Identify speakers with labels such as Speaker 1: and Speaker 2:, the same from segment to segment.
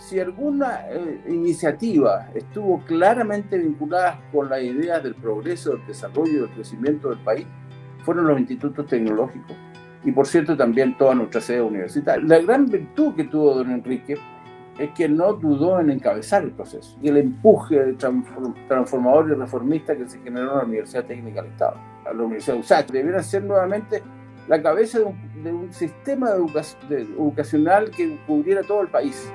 Speaker 1: Si alguna iniciativa estuvo claramente vinculada con las ideas del progreso, del desarrollo y del crecimiento del país, fueron los institutos tecnológicos y, por cierto, también toda nuestra sede universitaria. La gran virtud que tuvo don Enrique es que no dudó en encabezar el proceso y el empuje transformador y reformista que se generó en la Universidad Técnica del Estado, a la Universidad de USACH. Debiera ser nuevamente la cabeza de un sistema educacional que cubriera todo el país.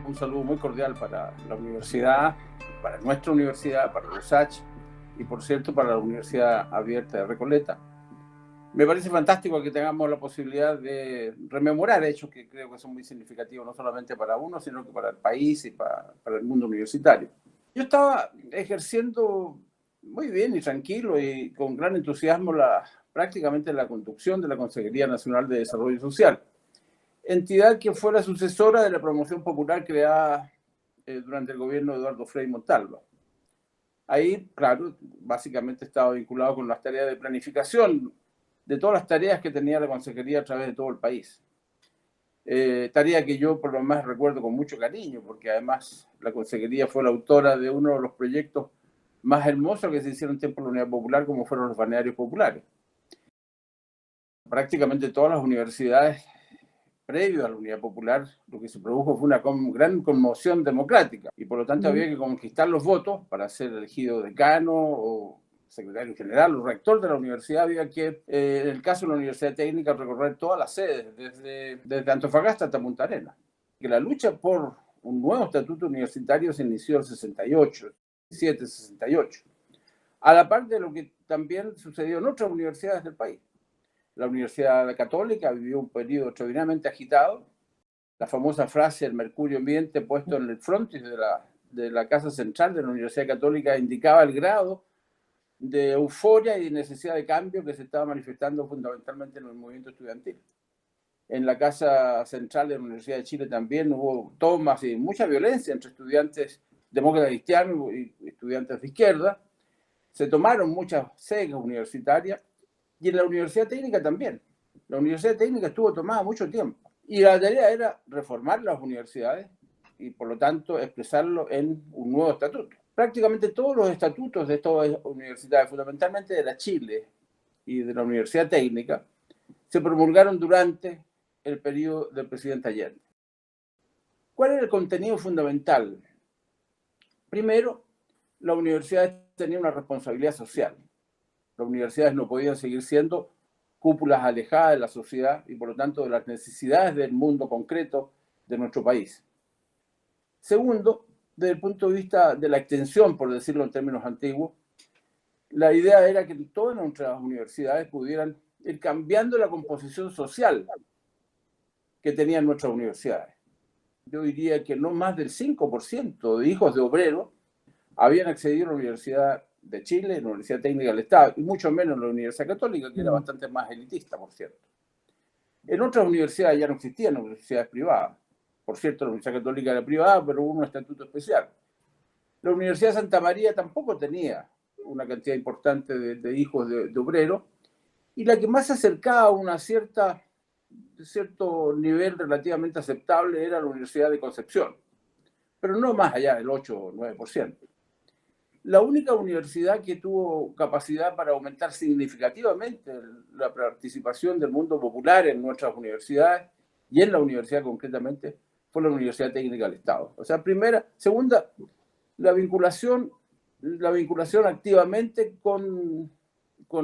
Speaker 1: Un saludo muy cordial para la universidad, para nuestra universidad, para USACH y, por cierto, para la Universidad Abierta de Recoleta. Me parece fantástico que tengamos la posibilidad de rememorar hechos que creo que son muy significativos, no solamente para uno, sino que para el país y para el mundo universitario. Yo estaba ejerciendo muy bien y tranquilo y con gran entusiasmo prácticamente la conducción de la Consejería Nacional de Desarrollo Social, entidad que fue la sucesora de la promoción popular creada durante el gobierno de Eduardo Frei Montalva. Ahí, claro, básicamente estaba vinculado con las tareas de planificación de todas las tareas que tenía la Consejería a través de todo el país. Tarea que yo por lo más recuerdo con mucho cariño, porque además la Consejería fue la autora de uno de los proyectos más hermosos que se hicieron en tiempo de la Unidad Popular, como fueron los balnearios populares. Prácticamente todas las universidades previo a la Unidad Popular, lo que se produjo fue una gran conmoción democrática y por lo tanto había que conquistar los votos para ser elegido decano o secretario general o rector de la universidad. Había que, en el caso de la Universidad Técnica, recorrer todas las sedes, desde Antofagasta hasta Punta Arenas. Que la lucha por un nuevo estatuto universitario se inició en el 68, 68, a la par de lo que también sucedió en otras universidades del país. La Universidad Católica vivió un periodo extraordinariamente agitado. La famosa frase "el mercurio ambiente" puesto en el frontis de la Casa Central de la Universidad Católica indicaba el grado de euforia y necesidad de cambio que se estaba manifestando fundamentalmente en el movimiento estudiantil. En la Casa Central de la Universidad de Chile también hubo tomas y mucha violencia entre estudiantes demócratas cristianos y estudiantes de izquierda. Se tomaron muchas sedes universitarias. Y en la Universidad Técnica también. La Universidad Técnica estuvo tomada mucho tiempo. Y la tarea era reformar las universidades y, por lo tanto, expresarlo en un nuevo estatuto. Prácticamente todos los estatutos de estas universidades, fundamentalmente de la Chile y de la Universidad Técnica, se promulgaron durante el periodo del presidente Allende. ¿Cuál era el contenido fundamental? Primero, la universidad tenía una responsabilidad social. Las universidades no podían seguir siendo cúpulas alejadas de la sociedad y, por lo tanto, de las necesidades del mundo concreto de nuestro país. Segundo, desde el punto de vista de la extensión, por decirlo en términos antiguos, la idea era que todas nuestras universidades pudieran ir cambiando la composición social que tenían nuestras universidades. Yo diría que no más del 5% de hijos de obreros habían accedido a la Universidad de Chile, la Universidad Técnica del Estado, y mucho menos la Universidad Católica, que era bastante más elitista, por cierto. En otras universidades ya no existían universidades privadas. Por cierto, la Universidad Católica era privada, pero hubo un estatuto especial. La Universidad de Santa María tampoco tenía una cantidad importante de hijos de obreros, y la que más se acercaba a una cierto nivel relativamente aceptable era la Universidad de Concepción, pero no más allá del 8 o 9%. La única universidad que tuvo capacidad para aumentar significativamente la participación del mundo popular en nuestras universidades y en la universidad concretamente fue la Universidad Técnica del Estado. O sea, segunda, la vinculación activamente con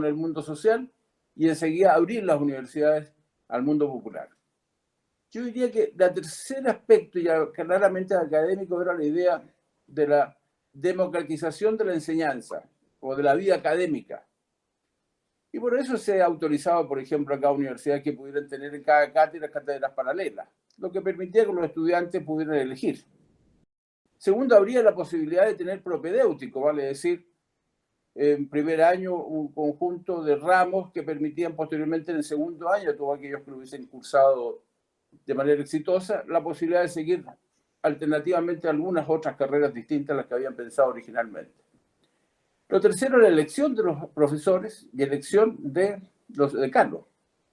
Speaker 1: el mundo social y enseguida abrir las universidades al mundo popular. Yo diría que el tercer aspecto, ya claramente académico, era la idea de la democratización de la enseñanza o de la vida académica. Y por eso se ha autorizado, por ejemplo, a cada universidad que pudieran tener en cada cátedra cátedras paralelas, lo que permitía que los estudiantes pudieran elegir. Segundo, habría la posibilidad de tener propedéutico, vale decir, en primer año un conjunto de ramos que permitían posteriormente en el segundo año a todos aquellos que lo hubiesen cursado de manera exitosa la posibilidad de seguir alternativamente algunas otras carreras distintas a las que habían pensado originalmente. Lo tercero, la elección de los profesores y elección de los decanos,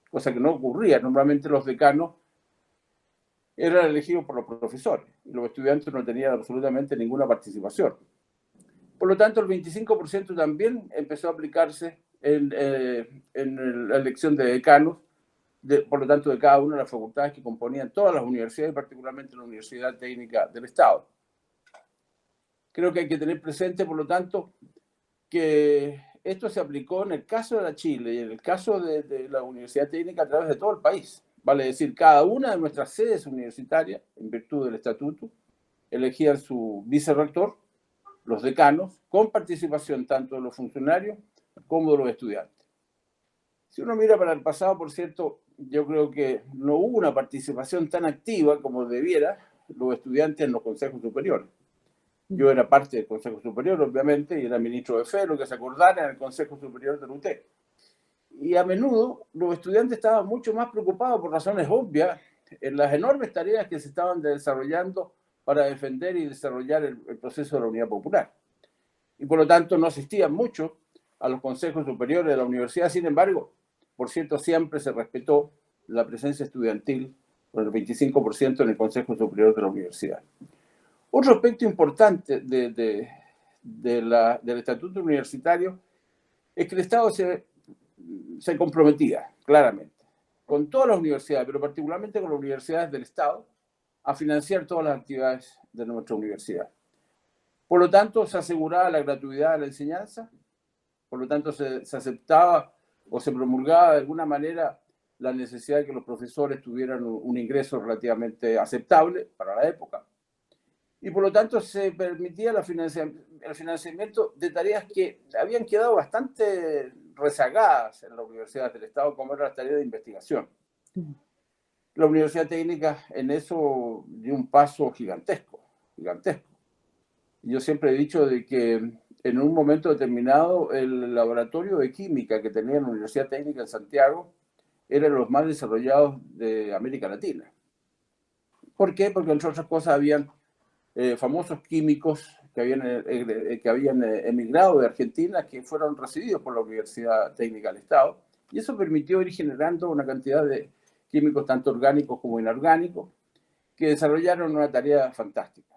Speaker 1: cosa que no ocurría. Normalmente los decanos eran elegidos por los profesores y los estudiantes no tenían absolutamente ninguna participación. Por lo tanto, el 25% también empezó a aplicarse en la elección de decanos, por lo tanto, de cada una de las facultades que componían todas las universidades, particularmente la Universidad Técnica del Estado. Creo que hay que tener presente, por lo tanto, que esto se aplicó en el caso de la Chile y en el caso de la Universidad Técnica a través de todo el país. Vale decir, cada una de nuestras sedes universitarias, en virtud del estatuto, elegían su vicerrector, los decanos, con participación tanto de los funcionarios como de los estudiantes. Si uno mira para el pasado, por cierto, yo creo que no hubo una participación tan activa como debiera los estudiantes en los consejos superiores. Yo era parte del Consejo Superior, obviamente, y era ministro de Fe, lo que se acordara en el Consejo Superior de la UTE. Y a menudo los estudiantes estaban mucho más preocupados por razones obvias en las enormes tareas que se estaban desarrollando para defender y desarrollar el proceso de la Unidad Popular. Y por lo tanto no asistían mucho a los consejos superiores de la universidad. Sin embargo, por cierto, siempre se respetó la presencia estudiantil por el 25% en el Consejo Superior de la universidad. Otro aspecto importante del estatuto universitario es que el Estado se comprometía claramente con todas las universidades, pero particularmente con las universidades del Estado, a financiar todas las actividades de nuestra universidad. Por lo tanto, se aseguraba la gratuidad de la enseñanza, por lo tanto, se aceptaba o se promulgaba de alguna manera la necesidad de que los profesores tuvieran un ingreso relativamente aceptable para la época. Y por lo tanto se permitía el financiamiento de tareas que habían quedado bastante rezagadas en las universidades del Estado, como eran las tareas de investigación. La Universidad Técnica en eso dio un paso gigantesco, gigantesco. Yo siempre he dicho de que en un momento determinado el laboratorio de química que tenía la Universidad Técnica en Santiago era de los más desarrollados de América Latina. ¿Por qué? Porque entre otras cosas habían famosos químicos que habían emigrado de Argentina, que fueron recibidos por la Universidad Técnica del Estado, y eso permitió ir generando una cantidad de químicos tanto orgánicos como inorgánicos que desarrollaron una tarea fantástica.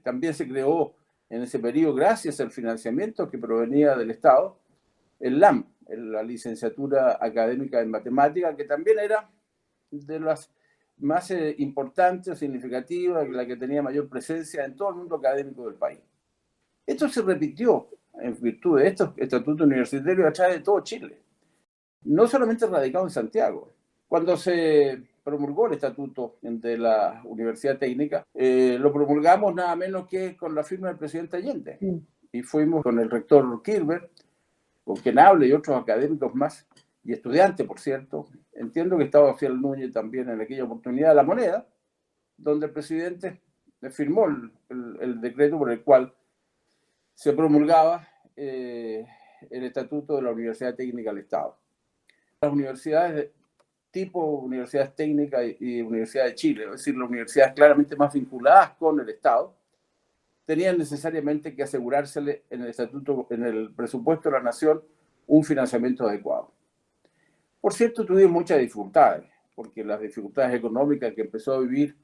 Speaker 1: También se creó en ese periodo, gracias al financiamiento que provenía del Estado, el LAM, la licenciatura académica en matemática, que también era de las más importante o significativa, la que tenía mayor presencia en todo el mundo académico del país. Esto se repitió en virtud de estos estatutos universitarios a través de todo Chile, no solamente radicado en Santiago. Cuando se promulgó el estatuto de la Universidad Técnica, lo promulgamos nada menos que con la firma del presidente Allende. Y fuimos con el rector Kirber, con quien hable y otros académicos más, y estudiante, por cierto. Entiendo que estaba Fiel Núñez también en aquella oportunidad, La Moneda, donde el presidente firmó el decreto por el cual se promulgaba el estatuto de la Universidad Técnica del Estado. Las universidades de tipo universidades técnicas y Universidad de Chile, es decir, las universidades claramente más vinculadas con el Estado, tenían necesariamente que asegurársele en el estatuto, en el presupuesto de la Nación, un financiamiento adecuado. Por cierto, tuvimos muchas dificultades, porque las dificultades económicas que empezó a vivir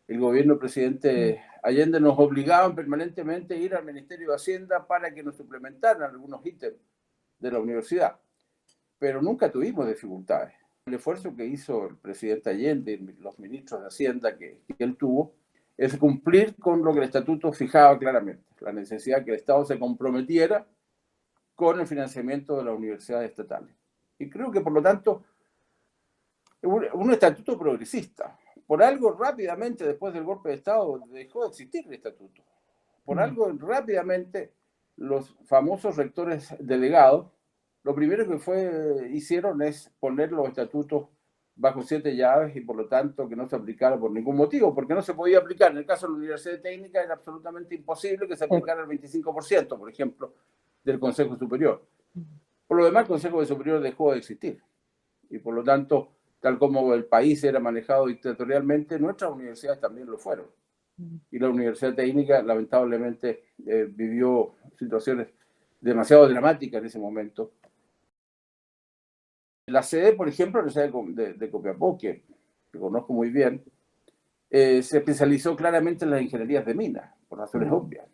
Speaker 1: el gobierno del presidente Allende nos obligaban permanentemente a ir al Ministerio de Hacienda para que nos suplementaran algunos ítems de la universidad. Pero nunca tuvimos dificultades. El esfuerzo que hizo el presidente Allende y los ministros de Hacienda que él tuvo es cumplir con lo que el estatuto fijaba claramente, la necesidad de que el Estado se comprometiera con el financiamiento de las universidades estatales. Y creo que, por lo tanto, un estatuto progresista. Por algo, rápidamente, después del golpe de Estado, dejó de existir el estatuto. Por algo, rápidamente, los famosos rectores delegados, lo primero que hicieron es poner los estatutos bajo 7 llaves y, por lo tanto, que no se aplicara por ningún motivo, porque no se podía aplicar. En el caso de la Universidad Técnica era absolutamente imposible que se aplicara el 25%, por ejemplo, del Consejo Superior. Por lo demás, el Consejo Superior dejó de existir. Y por lo tanto, tal como el país era manejado dictatorialmente, nuestras universidades también lo fueron. Y la Universidad Técnica, lamentablemente, vivió situaciones demasiado dramáticas en ese momento. La sede, por ejemplo, la Universidad de Copiapó, que conozco muy bien, se especializó claramente en las ingenierías de minas, por razones obvias.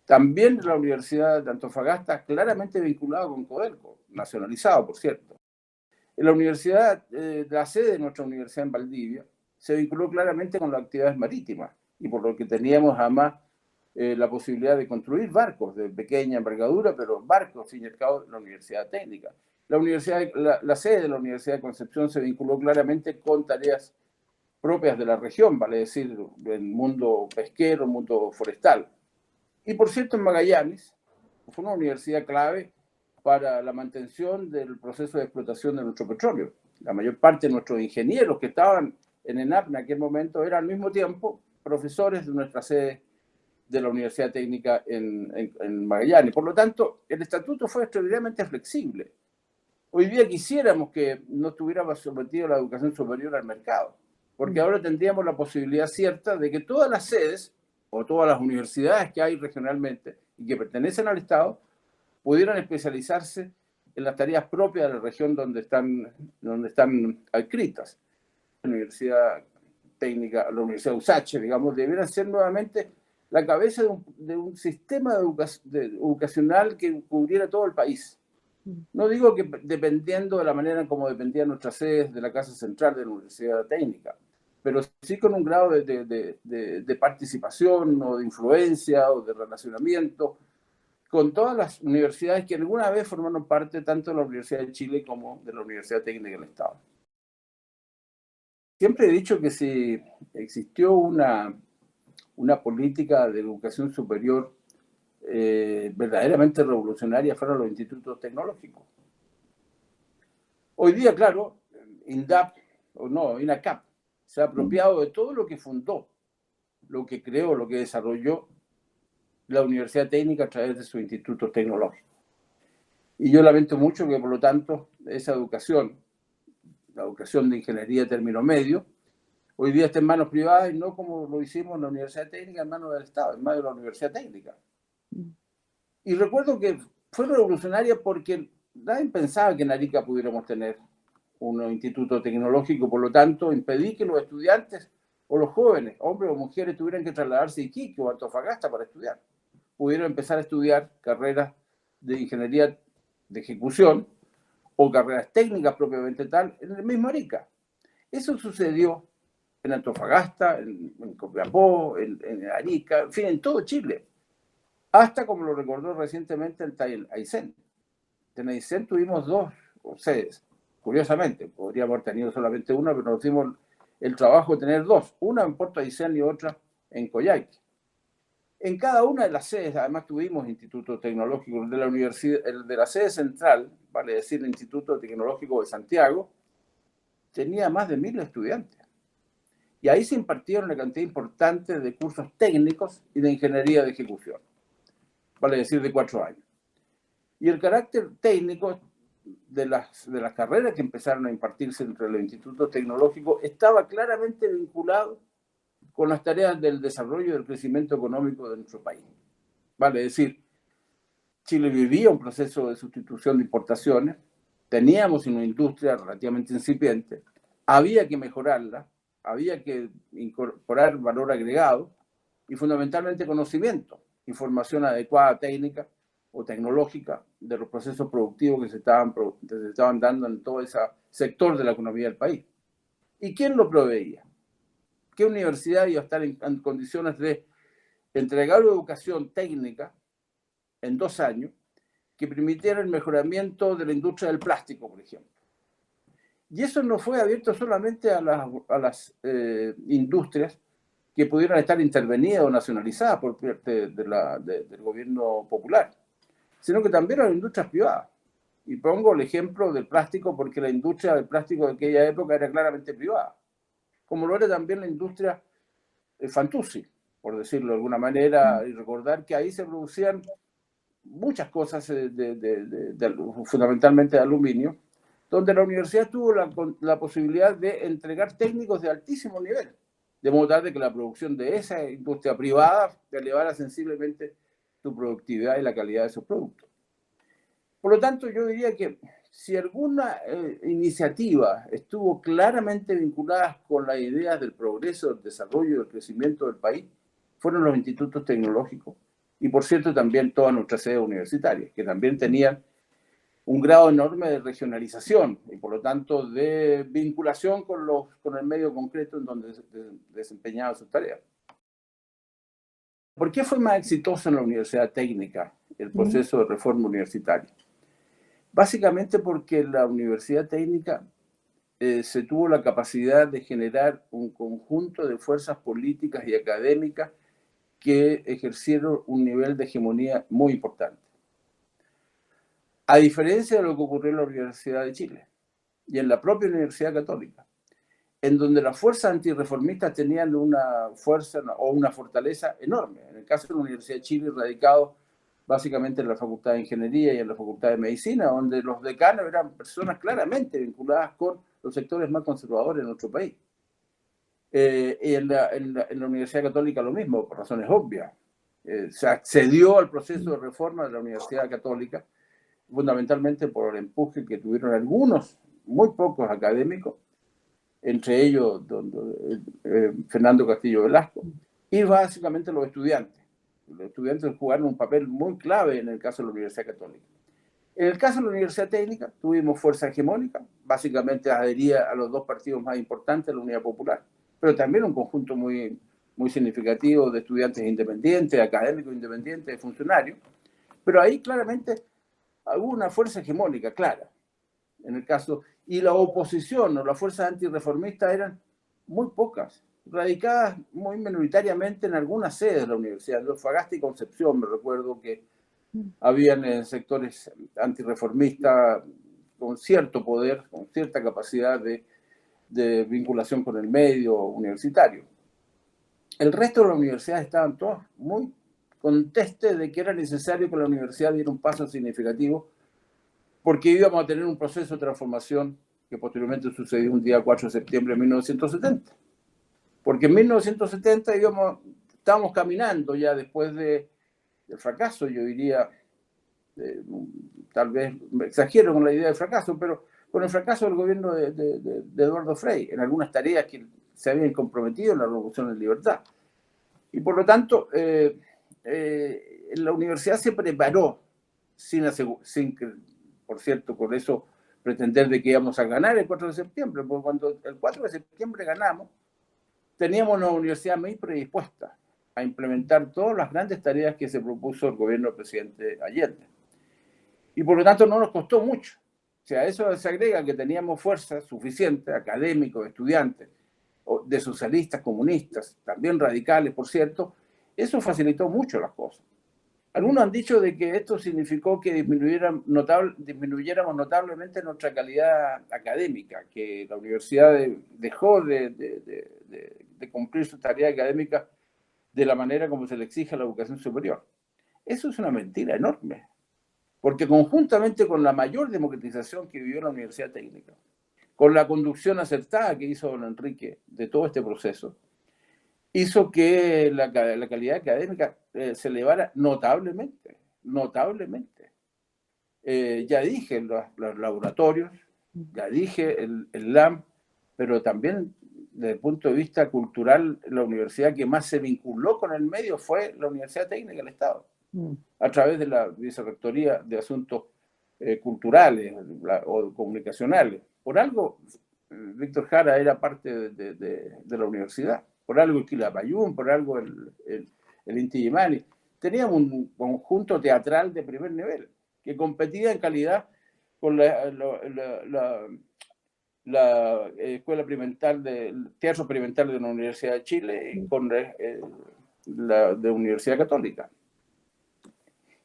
Speaker 1: También la Universidad de Antofagasta, claramente vinculada con Codelco, nacionalizado, por cierto. En la universidad, la sede de nuestra universidad en Valdivia, se vinculó claramente con las actividades marítimas, y por lo que teníamos además la posibilidad de construir barcos de pequeña envergadura, pero barcos, al fin y al cabo, de la Universidad Técnica. La sede de la Universidad de Concepción se vinculó claramente con tareas propias de la región, vale decir, el mundo pesquero, el mundo forestal. Y por cierto, en Magallanes fue una universidad clave para la mantención del proceso de explotación de nuestro petróleo. La mayor parte de nuestros ingenieros que estaban en ENAP en aquel momento eran al mismo tiempo profesores de nuestra sede de la Universidad Técnica en Magallanes. Por lo tanto, el estatuto fue extraordinariamente flexible. Hoy día quisiéramos que no estuviera sometido la educación superior al mercado, porque ahora tendríamos la posibilidad cierta de que todas las sedes o todas las universidades que hay regionalmente y que pertenecen al Estado pudieran especializarse en las tareas propias de la región donde están adscritas. La Universidad Técnica, la Universidad USACH, digamos, debieran ser nuevamente la cabeza de un sistema educacional que cubriera todo el país. No digo que dependiendo de la manera en cómo dependían nuestras sedes de la Casa Central de la Universidad Técnica, pero sí con un grado de participación o de influencia o de relacionamiento con todas las universidades que alguna vez formaron parte tanto de la Universidad de Chile como de la Universidad Técnica del Estado. Siempre he dicho que si existió una política de educación superior verdaderamente revolucionaria fueron los institutos tecnológicos. Hoy día, claro, INDAP, o no, INACAP, se ha apropiado de todo lo que fundó, lo que creó, lo que desarrolló la Universidad Técnica a través de sus institutos tecnológicos. Y yo lamento mucho que, por lo tanto, esa educación, la educación de ingeniería de término medio, hoy día está en manos privadas y no como lo hicimos en la Universidad Técnica, en manos del Estado, en manos de la Universidad Técnica. Y recuerdo que fue revolucionaria porque nadie pensaba que en Arica pudiéramos tener un instituto tecnológico, por lo tanto, impedí que los estudiantes o los jóvenes, hombres o mujeres, tuvieran que trasladarse a Iquique o a Antofagasta para estudiar. Pudieron empezar a estudiar carreras de ingeniería de ejecución o carreras técnicas propiamente tal en el mismo Arica. Eso sucedió en Antofagasta, en Copiapó, en Arica, en fin, en todo Chile. Hasta, como lo recordó recientemente el Aysén. En Aysén tuvimos dos sedes. Curiosamente, podríamos haber tenido solamente una, pero nos dimos el trabajo de tener dos. Una en Puerto Aysén y otra en Coyhaique. En cada una de las sedes, además, tuvimos institutos tecnológicos. De la universidad, el de la sede central, vale decir, el Instituto Tecnológico de Santiago, tenía más de 1000 estudiantes. Y ahí se impartieron una cantidad importante de cursos técnicos y de ingeniería de ejecución, vale decir, de 4 años. Y el carácter técnico de las carreras que empezaron a impartirse entre los institutos tecnológicos estaba claramente vinculado con las tareas del desarrollo y del crecimiento económico de nuestro país. Vale decir, Chile vivía un proceso de sustitución de importaciones, teníamos una industria relativamente incipiente, había que mejorarla, había que incorporar valor agregado y fundamentalmente conocimiento, información adecuada técnica o tecnológica de los procesos productivos que se estaban dando en todo ese sector de la economía del país. ¿Y quién lo proveía? ¿Qué universidad iba a estar en condiciones de entregar educación técnica en 2 años que permitiera el mejoramiento de la industria del plástico, por ejemplo? Y eso no fue abierto solamente a las industrias que pudieran estar intervenidas o nacionalizadas por parte del gobierno popular, sino que también a las industrias privadas. Y pongo el ejemplo del plástico porque la industria del plástico de aquella época era claramente privada, como lo era también la industria Fantuzzi, por decirlo de alguna manera, y recordar que ahí se producían muchas cosas fundamentalmente de aluminio, donde la universidad tuvo la posibilidad de entregar técnicos de altísimo nivel, de modo tal de que la producción de esa industria privada elevara sensiblemente su productividad y la calidad de sus productos. Por lo tanto, yo diría que si alguna iniciativa estuvo claramente vinculada con las ideas del progreso, del desarrollo y del crecimiento del país, fueron los institutos tecnológicos. Y por cierto, también todas nuestras sedes universitarias, que también tenían un grado enorme de regionalización y por lo tanto de vinculación con el medio concreto en donde desempeñaba sus tareas. ¿Por qué fue más exitoso en la Universidad Técnica el proceso de reforma universitaria? Básicamente porque la Universidad Técnica se tuvo la capacidad de generar un conjunto de fuerzas políticas y académicas que ejercieron un nivel de hegemonía muy importante. A diferencia de lo que ocurrió en la Universidad de Chile y en la propia Universidad Católica, en donde las fuerzas antirreformistas tenían una fuerza o una fortaleza enorme. En el caso de la Universidad de Chile, radicado básicamente en la Facultad de Ingeniería y en la Facultad de Medicina, donde los decanos eran personas claramente vinculadas con los sectores más conservadores de nuestro país. Y en la Universidad Católica lo mismo, por razones obvias. Se accedió al proceso de reforma de la Universidad Católica, fundamentalmente por el empuje que tuvieron algunos, muy pocos académicos, entre ellos Fernando Castillo Velasco, y básicamente los estudiantes. Los estudiantes jugaron un papel muy clave en el caso de la Universidad Católica. En el caso de la Universidad Técnica tuvimos fuerza hegemónica, básicamente adhería a los dos partidos más importantes, la Unidad Popular, pero también un conjunto muy, muy significativo de estudiantes independientes, académicos independientes, de funcionarios, pero ahí claramente hubo una fuerza hegemónica clara. En el caso, y la oposición o las fuerzas antirreformistas eran muy pocas, radicadas muy minoritariamente en algunas sedes de la universidad. En Antofagasta y Concepción, me recuerdo que habían sectores antirreformistas con cierto poder, con cierta capacidad de vinculación con el medio universitario. El resto de las universidades estaban todas muy contestes de que era necesario que la universidad diera un paso significativo porque íbamos a tener un proceso de transformación que posteriormente sucedió un día 4 de septiembre de 1970. Porque en 1970 estábamos caminando ya después del fracaso, yo diría, tal vez exagero con la idea de fracaso, pero con el fracaso del gobierno de Eduardo Frei en algunas tareas que se habían comprometido en la Revolución de Libertad. Y por lo tanto, la universidad se preparó sin que, por cierto, por eso pretender de que íbamos a ganar el 4 de septiembre, porque cuando el 4 de septiembre ganamos, teníamos una universidad muy predispuesta a implementar todas las grandes tareas que se propuso el gobierno del presidente Allende. Y por lo tanto no nos costó mucho. O sea, a eso se agrega que teníamos fuerza suficiente, académicos, estudiantes, de socialistas, comunistas, también radicales, por cierto. Eso facilitó mucho las cosas. Algunos han dicho de que esto significó que disminuyéramos notablemente nuestra calidad académica, que la universidad dejó de cumplir su tarea académica de la manera como se le exige a la educación superior. Eso es una mentira enorme, porque conjuntamente con la mayor democratización que vivió la Universidad Técnica, con la conducción acertada que hizo don Enrique de todo este proceso, hizo que la calidad académica se elevara notablemente, notablemente. Ya dije los laboratorios, ya dije el LAM, pero también desde el punto de vista cultural, la universidad que más se vinculó con el medio fue la Universidad Técnica del Estado, a través de la Vicerrectoría de Asuntos Culturales o Comunicacionales. Por algo, Víctor Jara era parte de la universidad. Por algo el Quilapayún, por algo el Inti Illimani. Teníamos un conjunto teatral de primer nivel que competía en calidad con la Escuela Experimental Teatro Experimental de la Universidad de Chile y con la de Universidad Católica.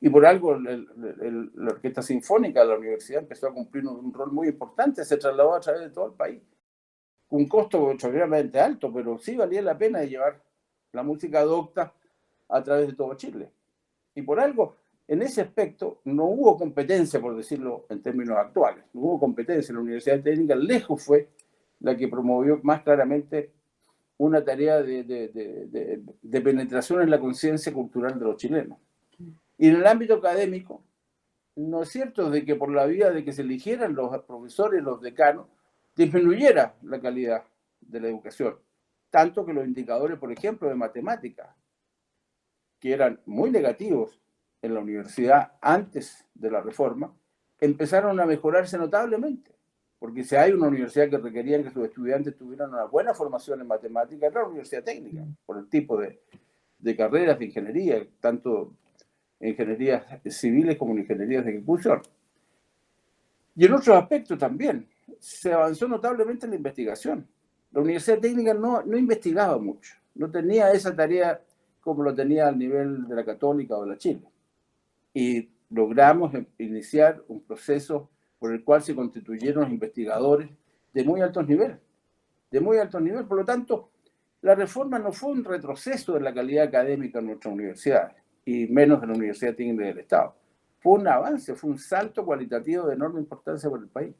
Speaker 1: Y por algo la Orquesta Sinfónica de la universidad empezó a cumplir un rol muy importante, se trasladó a través de todo el país. Un costo extraordinariamente alto, pero sí valía la pena de llevar la música docta a través de todo Chile. Y por algo En ese aspecto no hubo competencia, por decirlo en términos actuales, no hubo competencia. La Universidad Técnica lejos fue la que promovió más claramente una tarea de penetración en la conciencia cultural de los chilenos. Y en el ámbito académico, no es cierto de que por la vía de que se eligieran los profesores, los decanos, disminuyera la calidad de la educación. Tanto que los indicadores, por ejemplo, de matemáticas, que eran muy negativos en la universidad antes de la reforma, empezaron a mejorarse notablemente. Porque si hay una universidad que requería que sus estudiantes tuvieran una buena formación en matemáticas, era la Universidad Técnica, por el tipo de carreras de ingeniería, tanto ingenierías civiles como en ingenierías de ejecución. Y en otros aspectos también, se avanzó notablemente en la investigación. La Universidad Técnica no investigaba mucho, no tenía esa tarea como lo tenía al nivel de la Católica o de la Chile. Y logramos iniciar un proceso por el cual se constituyeron investigadores de muy altos niveles, Por lo tanto, la reforma no fue un retroceso en la calidad académica en nuestras universidades, y menos en la Universidad Técnica del Estado. Fue un avance, fue un salto cualitativo de enorme importancia para el país.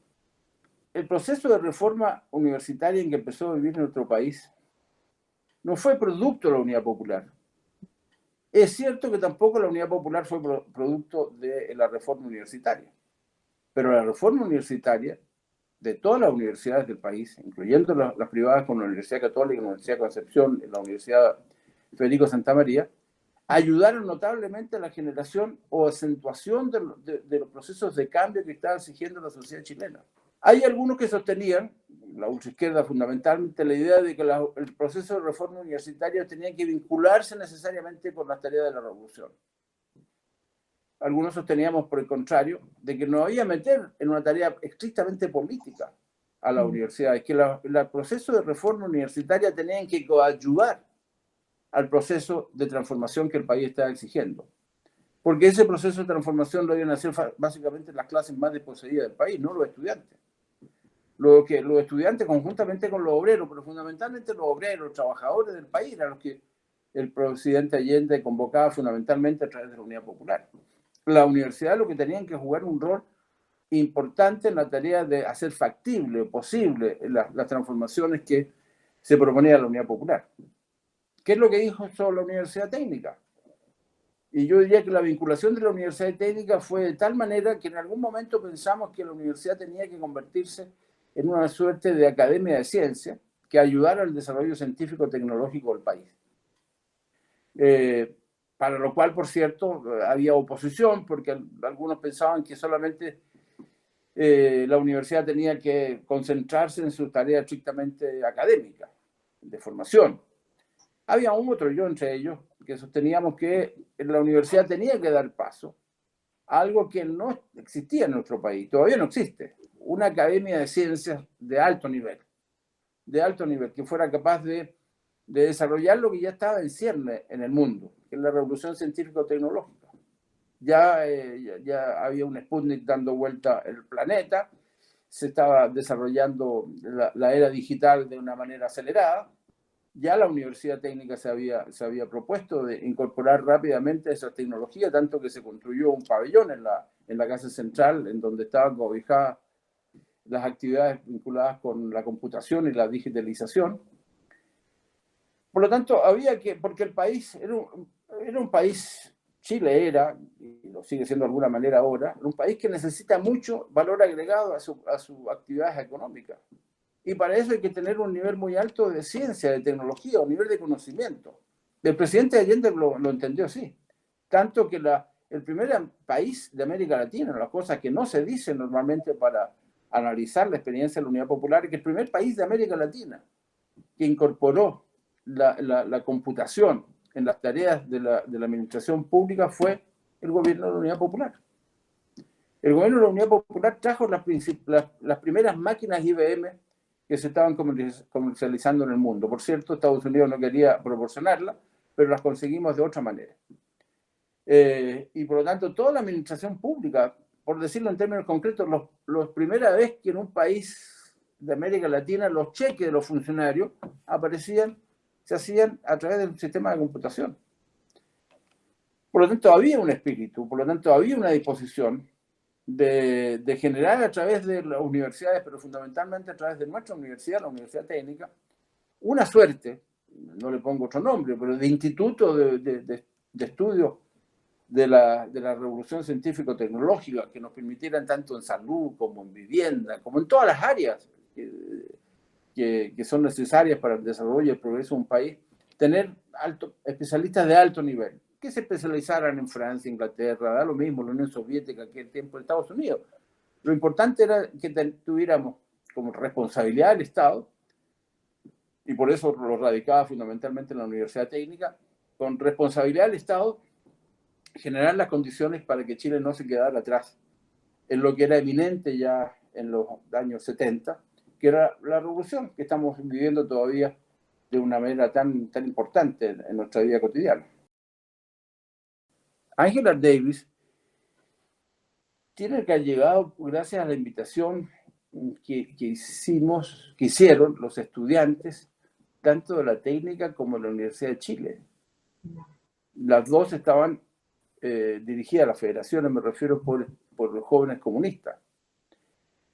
Speaker 1: El proceso de reforma universitaria en que empezó a vivir nuestro país no fue producto de la Unidad Popular. Es cierto que tampoco la Unidad Popular fue producto de la reforma universitaria, pero la reforma universitaria de todas las universidades del país, incluyendo las privadas como la Universidad Católica, la Universidad de Concepción, la Universidad Federico Santa María, ayudaron notablemente a la generación o acentuación de los procesos de cambio que estaba exigiendo la sociedad chilena. Hay algunos que sostenían, la ultraizquierda fundamentalmente, la idea de que el proceso de reforma universitaria tenía que vincularse necesariamente con las tareas de la revolución. Algunos sosteníamos, por el contrario, de que no había meter en una tarea estrictamente política a la universidad, es que el proceso de reforma universitaria tenían que coadyuvar al proceso de transformación que el país estaba exigiendo. Porque ese proceso de transformación lo iban a hacer básicamente las clases más desposeídas del país, no los estudiantes. Los estudiantes conjuntamente con los obreros, pero fundamentalmente los obreros, los trabajadores del país, a los que el presidente Allende convocaba fundamentalmente a través de la Unidad Popular. La universidad lo que tenían que jugar un rol importante en la tarea de hacer factible o posible las transformaciones que se proponía la Unidad Popular. ¿Qué es lo que dijo sobre la Universidad Técnica? Y yo diría que la vinculación de la Universidad Técnica fue de tal manera que en algún momento pensamos que la universidad tenía que convertirse en una suerte de academia de ciencia que ayudara al desarrollo científico-tecnológico del país. Para lo cual, por cierto, había oposición, porque algunos pensaban que solamente la universidad tenía que concentrarse en sus tareas estrictamente académicas, de formación. Había un otro, yo entre ellos, que sosteníamos que la universidad tenía que dar paso a algo que no existía en nuestro país, todavía no existe, una academia de ciencias de alto nivel, que fuera capaz de desarrollar lo que ya estaba en cierne en el mundo, que es la revolución científico-tecnológica. Ya había un Sputnik dando vuelta el planeta, se estaba desarrollando la era digital de una manera acelerada. Ya la Universidad Técnica se había propuesto de incorporar rápidamente esa tecnología, tanto que se construyó un pabellón en la Casa Central, en donde estaban cobijadas las actividades vinculadas con la computación y la digitalización. Por lo tanto, porque el país era un país, Chile era, y lo sigue siendo de alguna manera ahora, un país que necesita mucho valor agregado a sus actividades económicas. Y para eso hay que tener un nivel muy alto de ciencia, de tecnología, un nivel de conocimiento. El presidente Allende lo entendió así. Tanto que el primer país de América Latina, las cosas que no se dicen normalmente para analizar la experiencia de la Unidad Popular, es que el primer país de América Latina que incorporó la computación en las tareas de la administración pública fue el gobierno de la Unidad Popular. El gobierno de la Unidad Popular trajo las primeras máquinas IBM que se estaban comercializando en el mundo. Por cierto, Estados Unidos no quería proporcionarlas, pero las conseguimos de otra manera. Y por lo tanto, toda la administración pública, por decirlo en términos concretos, la primera vez que en un país de América Latina los cheques de los funcionarios se hacían a través del sistema de computación. Por lo tanto, había un espíritu, por lo tanto, había una disposición de generar a través de las universidades, pero fundamentalmente a través de nuestra universidad, la Universidad Técnica, una suerte, no le pongo otro nombre, pero de instituto de estudio de la revolución científico-tecnológica que nos permitieran tanto en salud como en vivienda, como en todas las áreas que son necesarias para el desarrollo y el progreso de un país, tener especialistas de alto nivel, que se especializaran en Francia, Inglaterra, da lo mismo, la Unión Soviética, aquel tiempo, Estados Unidos. Lo importante era que tuviéramos como responsabilidad del Estado, y por eso lo radicaba fundamentalmente en la Universidad Técnica, con responsabilidad del Estado, generar las condiciones para que Chile no se quedara atrás en lo que era eminente ya en los años 70, que era la revolución que estamos viviendo todavía de una manera tan importante en nuestra vida cotidiana. Angela Davis tiene que haber llegado gracias a la invitación que hicieron los estudiantes, tanto de la técnica como de la Universidad de Chile. Las dos estaban dirigidas a las federaciones, me refiero por los jóvenes comunistas.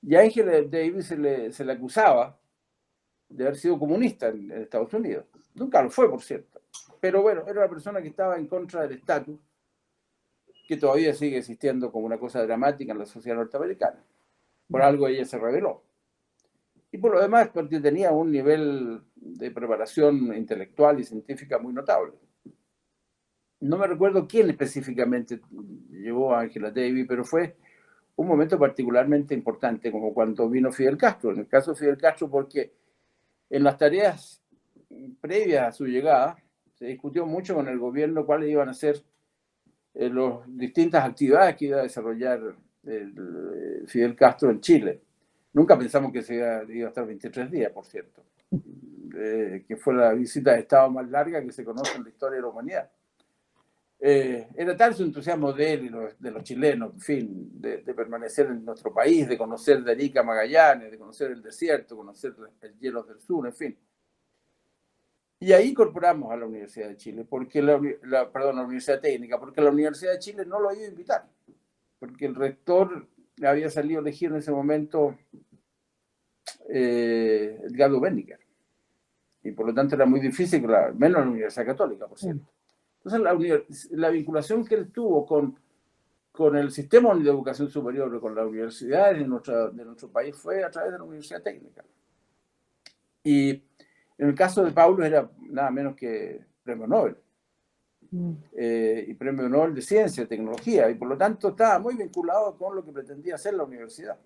Speaker 1: Y a Angela Davis se le acusaba de haber sido comunista en Estados Unidos. Nunca lo fue, por cierto. Pero bueno, era una persona que estaba en contra del estatus, que todavía sigue existiendo como una cosa dramática en la sociedad norteamericana. Por algo ella se rebeló. Y por lo demás, porque tenía un nivel de preparación intelectual y científica muy notable. No me recuerdo quién específicamente llevó a Angela Davis, pero fue un momento particularmente importante, como cuando vino Fidel Castro. En el caso de Fidel Castro, porque en las tareas previas a su llegada se discutió mucho con el gobierno cuáles iban a ser las distintas actividades que iba a desarrollar Fidel Castro en Chile. Nunca pensamos que se iba a estar 23 días, por cierto, que fue la visita de Estado más larga que se conoce en la historia de la humanidad. Era tal su entusiasmo de él y de los chilenos, en fin, de permanecer en nuestro país, de conocer de Arica a Magallanes, de conocer el desierto, conocer el hielo del sur, en fin. Y ahí incorporamos a la Universidad de Chile, porque la Universidad Técnica, porque la Universidad de Chile no lo iba a invitar, porque el rector había salido elegido en ese momento Edgardo Benniker, y por lo tanto era muy difícil, menos la Universidad Católica, por cierto. Entonces la vinculación que él tuvo con el sistema de educación superior, con las universidades de nuestro país, fue a través de la Universidad Técnica. Y en el caso de Paulo era nada menos que premio Nobel. Y premio Nobel de Ciencia y Tecnología, y por lo tanto estaba muy vinculado con lo que pretendía hacer la universidad.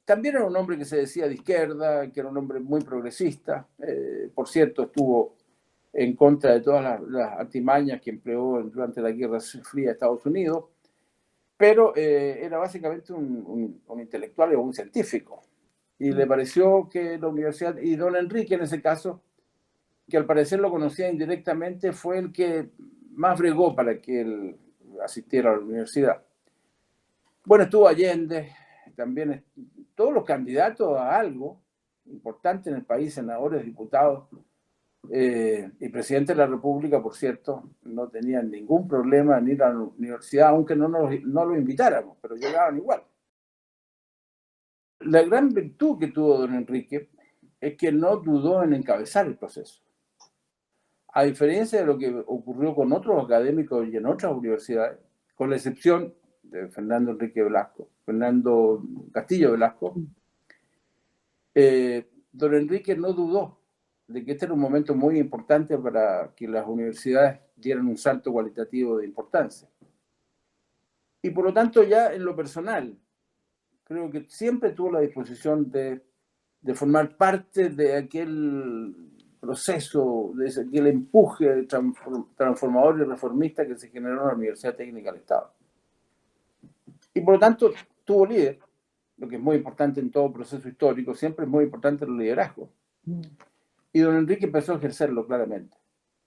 Speaker 1: También era un hombre que se decía de izquierda, que era un hombre muy progresista. Por cierto, estuvo en contra de todas las artimañas que empleó durante la Guerra Fría de Estados Unidos, pero era básicamente un intelectual o un científico. Y le pareció que la universidad, y don Enrique en ese caso, que al parecer lo conocía indirectamente, fue el que más bregó para que él asistiera a la universidad. Bueno, estuvo Allende, también todos los candidatos a algo importante en el país, senadores, diputados, y presidente de la República, por cierto, no tenían ningún problema en ir a la universidad, aunque no lo invitáramos, pero llegaban igual. La gran virtud que tuvo don Enrique es que no dudó en encabezar el proceso. A diferencia de lo que ocurrió con otros académicos y en otras universidades, con la excepción de Fernando Castillo Velasco, don Enrique no dudó de que este era un momento muy importante para que las universidades dieran un salto cualitativo de importancia. Y por lo tanto, ya en lo personal, creo que siempre tuvo la disposición de formar parte de aquel proceso, de aquel empuje transformador y reformista que se generó en la Universidad Técnica del Estado. Y por lo tanto, tuvo líder, lo que es muy importante en todo proceso histórico, siempre es muy importante el liderazgo. Y don Enrique empezó a ejercerlo claramente.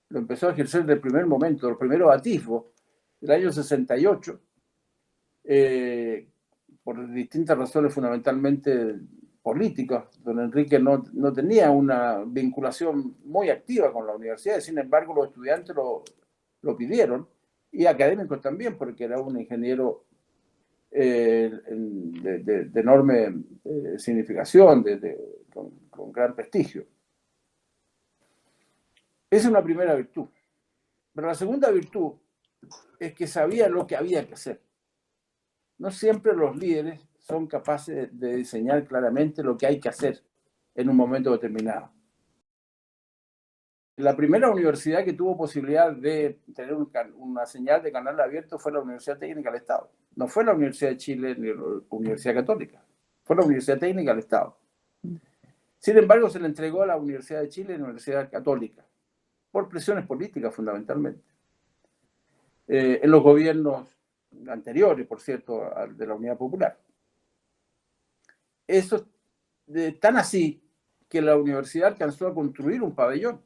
Speaker 1: Lo empezó a ejercer desde el primer momento, los primeros atisbos del año 68, por distintas razones fundamentalmente políticas. Don Enrique no tenía una vinculación muy activa con la universidad, sin embargo los estudiantes lo lo pidieron, y académicos también, porque era un ingeniero de enorme significación, con gran prestigio. Esa es una primera virtud. Pero la segunda virtud es que sabía lo que había que hacer. No siempre los líderes son capaces de diseñar claramente lo que hay que hacer en un momento determinado. La primera universidad que tuvo posibilidad de tener una señal de canal abierto fue la Universidad Técnica del Estado. No fue la Universidad de Chile ni la Universidad Católica, fue la Universidad Técnica del Estado. Sin embargo, se le entregó a la Universidad de Chile y a la Universidad Católica, por presiones políticas fundamentalmente. En los gobiernos anteriores, por cierto, al de la Unidad Popular. Eso es tan así que la universidad alcanzó a construir un pabellón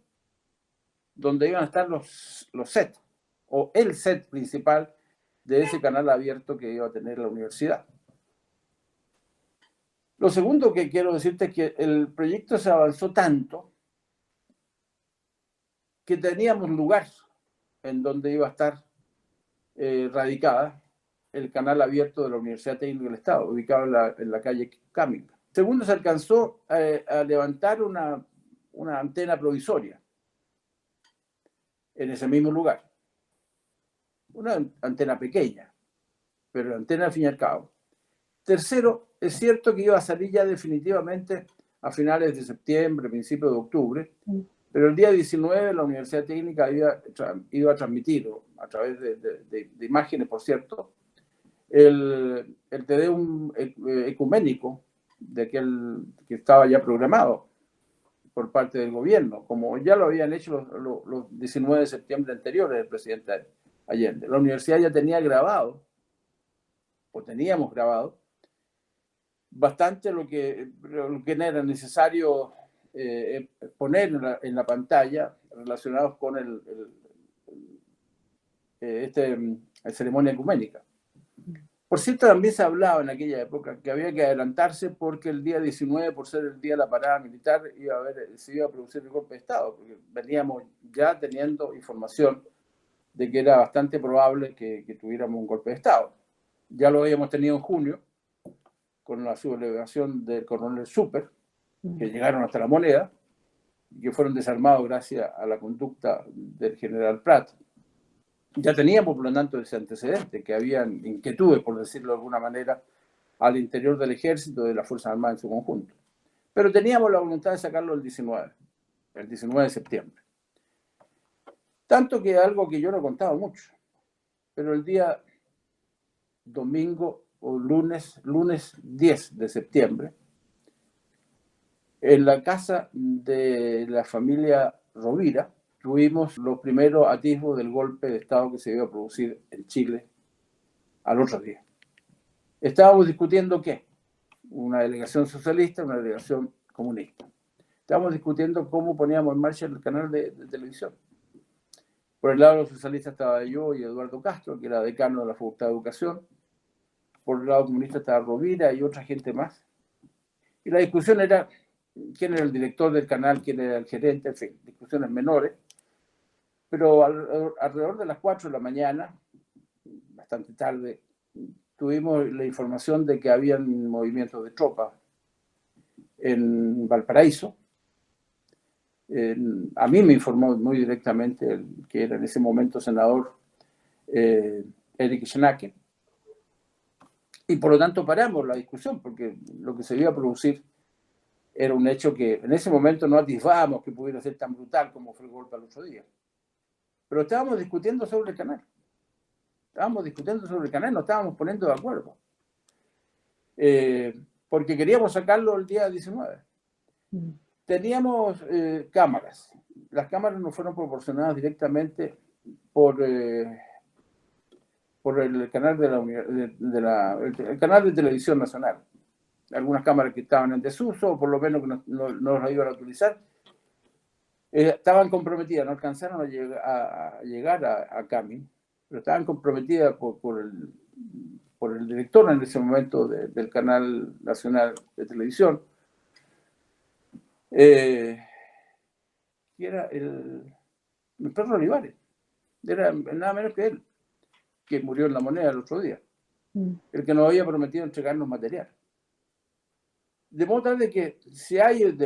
Speaker 1: donde iban a estar los sets, o el set principal de ese canal abierto que iba a tener la universidad. Lo segundo que quiero decirte es que el proyecto se avanzó tanto que teníamos lugar en donde iba a estar radicada el canal abierto de la Universidad Técnica del Estado, ubicado en la calle Caminga. Segundo, se alcanzó a levantar una antena provisoria en ese mismo lugar. Una antena pequeña, pero antena al fin y al cabo. Tercero, es cierto que iba a salir ya definitivamente a finales de septiembre, principios de octubre, pero el día 19 la Universidad Técnica iba a transmitir, a través de imágenes, por cierto, el Te Deum ecuménico de aquel que estaba ya programado por parte del gobierno, como ya lo habían hecho los 19 de septiembre anteriores del presidente Allende. La universidad ya tenía grabado, o teníamos grabado, bastante lo que era necesario poner en la pantalla relacionados con la ceremonia ecuménica. Por cierto, también se hablaba en aquella época que había que adelantarse porque el día 19, por ser el día de la parada militar, se iba a producir el golpe de Estado, porque veníamos ya teniendo información de que era bastante probable que tuviéramos un golpe de Estado. Ya lo habíamos tenido en junio, con la sublevación del coronel Super, que llegaron hasta La Moneda, y que fueron desarmados gracias a la conducta del general Prat. Ya teníamos, por lo tanto, ese antecedente, que habían inquietudes, por decirlo de alguna manera, al interior del ejército y de las Fuerzas Armadas en su conjunto. Pero teníamos la voluntad de sacarlo el 19 de septiembre. Tanto que algo que yo no he contado mucho, pero el día domingo o lunes 10 de septiembre, en la casa de la familia Rovira, tuvimos los primeros atisbos del golpe de Estado que se iba a producir en Chile al otro día. Estábamos discutiendo ¿qué? Una delegación socialista, una delegación comunista. Estábamos discutiendo cómo poníamos en marcha el canal de televisión. Por el lado de los socialistas estaba yo y Eduardo Castro, que era decano de la Facultad de Educación. Por el lado comunista estaba Rovira y otra gente más. Y la discusión era quién era el director del canal, quién era el gerente, en fin, discusiones menores. Pero alrededor de las 4 de la mañana, bastante tarde, tuvimos la información de que habían movimientos de tropas en Valparaíso. A mí me informó muy directamente el que era en ese momento senador Eric Schnake, y por lo tanto paramos la discusión, porque lo que se iba a producir era un hecho que en ese momento no atisbábamos que pudiera ser tan brutal como fue el golpe al otro día. Pero estábamos discutiendo sobre el canal. No estábamos poniendo de acuerdo. Porque queríamos sacarlo el día 19. Teníamos cámaras. Las cámaras nos fueron proporcionadas directamente por el canal el canal de televisión nacional. Algunas cámaras que estaban en desuso, o por lo menos que no las iban a utilizar, estaban comprometidas, no alcanzaron a llegar a Camin, pero estaban comprometidas por el director en ese momento del canal nacional de televisión, que era el Pedro Olivares. Era nada menos que él, que murió en La Moneda el otro día, el que nos había prometido entregarnos material. De modo tal de que si hay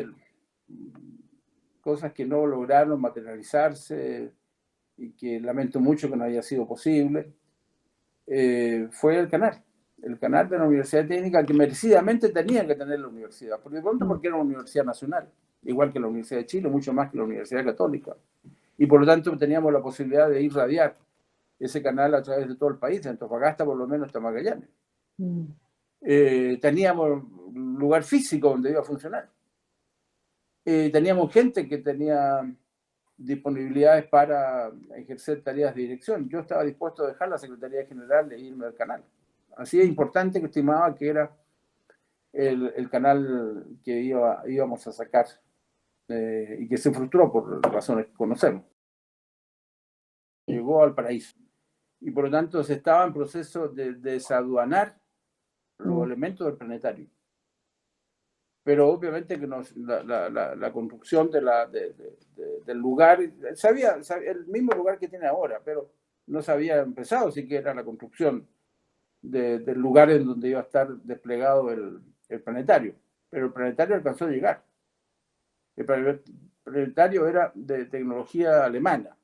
Speaker 1: cosas que no lograron materializarse y que lamento mucho que no haya sido posible, fue el canal de la Universidad Técnica, que merecidamente tenía que tener la universidad, porque de pronto porque era una universidad nacional, igual que la Universidad de Chile, mucho más que la Universidad Católica, y por lo tanto teníamos la posibilidad de irradiar ese canal a través de todo el país, de Antofagasta por lo menos hasta Magallanes. Teníamos un lugar físico donde iba a funcionar. Teníamos gente que tenía disponibilidades para ejercer tareas de dirección. Yo estaba dispuesto a dejar la Secretaría General e irme al canal. Así de importante que estimaba que era el canal que íbamos a sacar y que se frustró por razones que conocemos. Llegó al paraíso. Y por lo tanto se estaba en proceso de desaduanar los elementos del planetario. Pero obviamente que la construcción del lugar, sabía el mismo lugar que tiene ahora, pero no se había empezado siquiera la construcción del lugar en donde iba a estar desplegado el planetario. Pero el planetario alcanzó a llegar. El planetario era de tecnología alemana,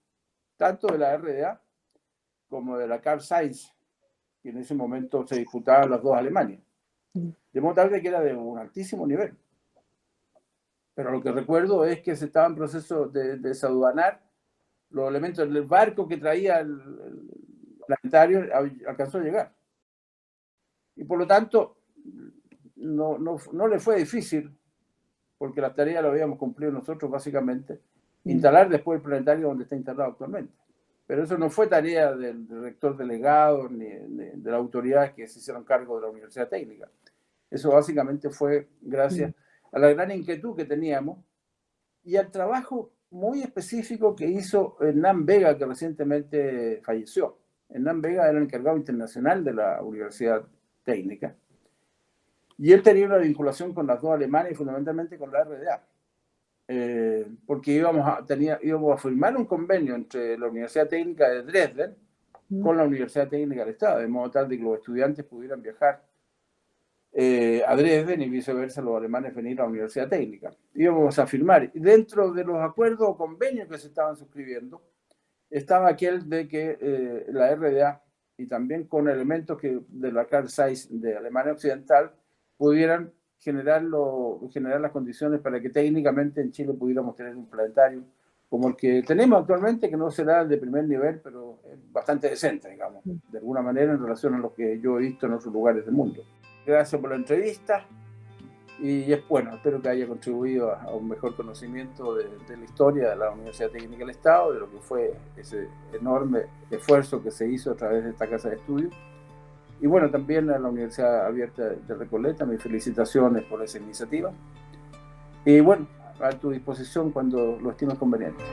Speaker 1: tanto de la RDA como de la Carl Zeiss, que en ese momento se disputaban las dos Alemanias. De modo tal que era de un altísimo nivel. Pero lo que recuerdo es que se estaba en proceso de desaduanar los elementos del barco que traía el planetario, alcanzó a llegar. Y por lo tanto, no le fue difícil, porque la tarea la habíamos cumplido nosotros básicamente, instalar después el planetario donde está instalado actualmente. Pero eso no fue tarea del rector delegado ni de las autoridades que se hicieron cargo de la Universidad Técnica. Eso básicamente fue gracias a la gran inquietud que teníamos y al trabajo muy específico que hizo Hernán Vega, que recientemente falleció. Hernán Vega era el encargado internacional de la Universidad Técnica y él tenía una vinculación con las dos alemanas y fundamentalmente con la RDA. Porque íbamos a firmar un convenio entre la Universidad Técnica de Dresden con la Universidad Técnica del Estado, de modo tal de que los estudiantes pudieran viajar a Dresden y viceversa los alemanes venir a la Universidad Técnica. Íbamos a firmar. Y dentro de los acuerdos o convenios que se estaban suscribiendo estaba aquel de que la RDA y también con elementos de la Carl Zeiss de Alemania Occidental pudieran generar las condiciones para que técnicamente en Chile pudiéramos tener un planetario como el que tenemos actualmente, que no será de primer nivel, pero es bastante decente, digamos, de alguna manera en relación a lo que yo he visto en otros lugares del mundo. Gracias por la entrevista y es bueno, espero que haya contribuido a un mejor conocimiento de la historia de la Universidad Técnica del Estado, de lo que fue ese enorme esfuerzo que se hizo a través de esta casa de estudios. Y bueno, también a la Universidad Abierta de Recoleta, mis felicitaciones por esa iniciativa. Y bueno, a tu disposición cuando lo estimes conveniente.